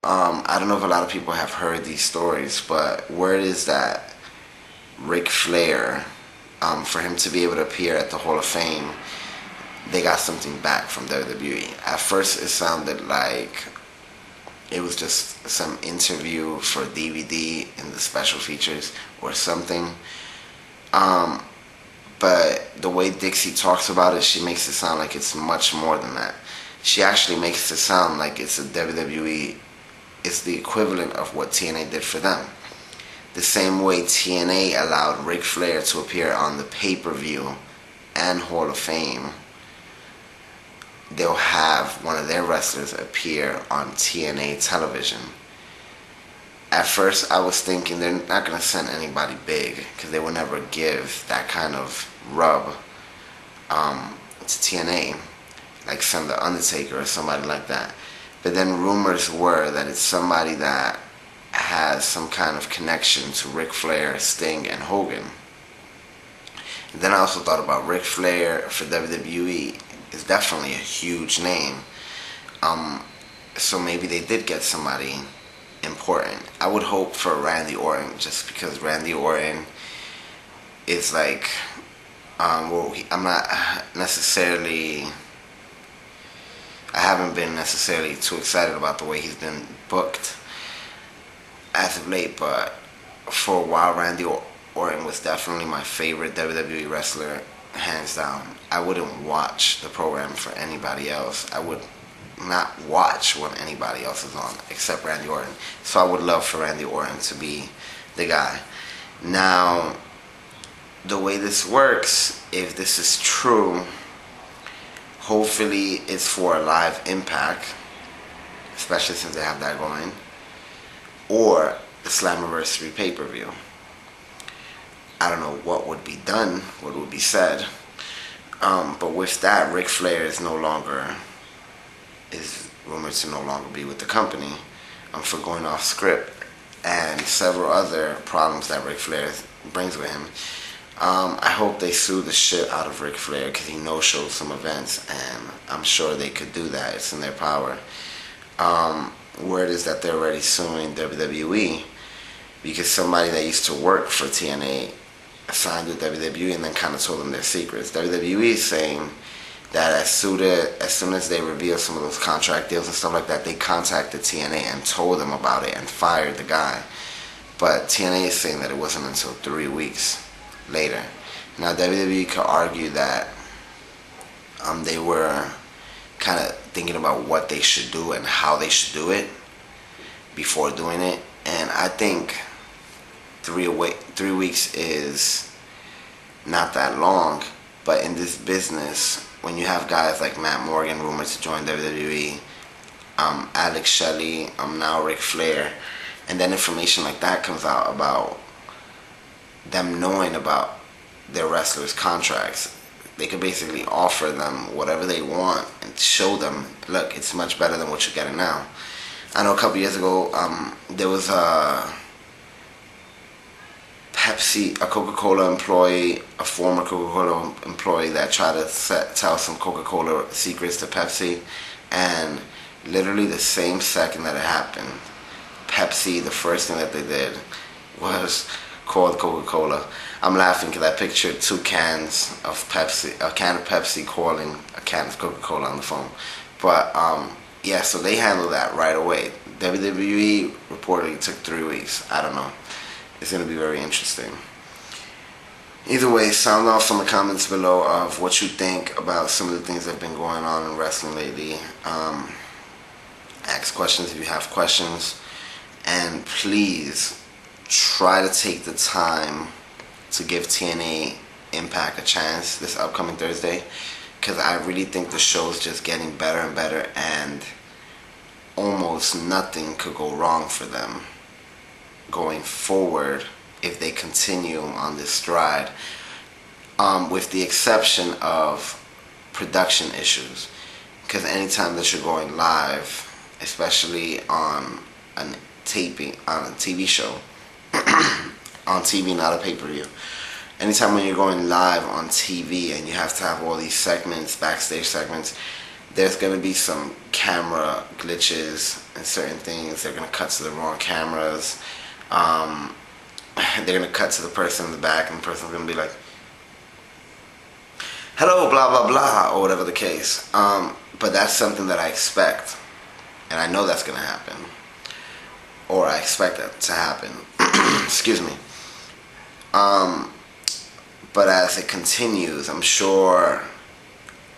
I don't know if a lot of people have heard these stories, but word is that Ric Flair, for him to be able to appear at the Hall of Fame, they got something back from WWE. At first, it sounded like it was just some interview for DVD in the special features or something. Um, but the way Dixie talks about it, she makes it sound like it's much more than that. She actually makes it sound like it's a WWE, it's the equivalent of what TNA did for them. The same way TNA allowed Ric Flair to appear on the pay-per-view and Hall of Fame, they'll have one of their wrestlers appear on TNA television. At first, I was thinking they're not going to send anybody big because they will never give that kind of rub to TNA, like send the Undertaker or somebody like that. But then rumors were that it's somebody that has some kind of connection to Ric Flair, Sting, and Hogan. And then I also thought about Ric Flair for WWE is definitely a huge name. So maybe they did get somebody important. I would hope for Randy Orton, just because Randy Orton is like, I'm not necessarily, I haven't been necessarily too excited about the way he's been booked as of late, but for a while Randy Orton was definitely my favorite WWE wrestler, hands down. I wouldn't watch the program for anybody else. I would not watch when anybody else is on except Randy Orton. So I would love for Randy Orton to be the guy. Now, the way this works, if this is true, hopefully it's for a live Impact, especially since they have that going, or the Slammiversary pay-per-view. I don't know what would be done, what would be said, but with that, Ric Flair is rumored to no longer be with the company for going off script and several other problems that Ric Flair brings with him. I hope they sue the shit out of Ric Flair because he no-showed some events, and I'm sure they could do that. It's in their power. Word is that they're already suing WWE because somebody that used to work for TNA signed with WWE and then kind of told them their secrets. WWE is saying that as soon as they reveal some of those contract deals and stuff like that, they contacted TNA and told them about it and fired the guy. But TNA is saying that it wasn't until 3 weeks later. Now WWE could argue that they were kind of thinking about what they should do and how they should do it before doing it, and I think 3 weeks is not that long. But in this business, when you have guys like Matt Morgan rumored to join WWE, Alex Shelley, now Ric Flair, and then information like that comes out about them knowing about their wrestlers' contracts, they could basically offer them whatever they want and show them, look, it's much better than what you're getting now. I know a couple years ago, there was a Coca-Cola employee, a former Coca-Cola employee that tried to tell some Coca-Cola secrets to Pepsi, and literally the same second that it happened, Pepsi, the first thing that they did was called Coca-Cola. I'm laughing because I pictured two cans of Pepsi, a can of Pepsi calling a can of Coca-Cola on the phone. But yeah, so they handled that right away. WWE reportedly took 3 weeks. I don't know. It's going to be very interesting. Either way, sound off in the comments below of what you think about some of the things that have been going on in wrestling lately. Ask questions if you have questions. And please try to take the time to give TNA Impact a chance this upcoming Thursday, because I really think the show's just getting better and better, and almost nothing could go wrong for them going forward if they continue on this stride, with the exception of production issues. Because anytime that you're going live, especially on a TV show, on TV, not a pay-per-view, anytime when you're going live on TV and you have to have all these segments, backstage segments, there's going to be some camera glitches and certain things. They're going to cut to the wrong cameras. They're going to cut to the person in the back, and the person's going to be like, hello, blah, blah, blah, or whatever the case. But that's something that I expect. And I know that's going to happen. Or I expect that to happen. Excuse me. But as it continues, I'm sure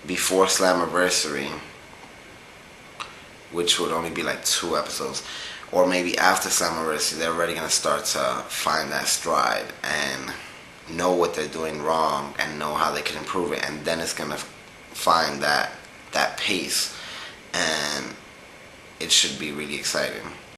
before Slammiversary, which would only be like 2 episodes, or maybe after Slammiversary, they're already going to start to find that stride and know what they're doing wrong and know how they can improve it. And then it's going to find that pace, and it should be really exciting.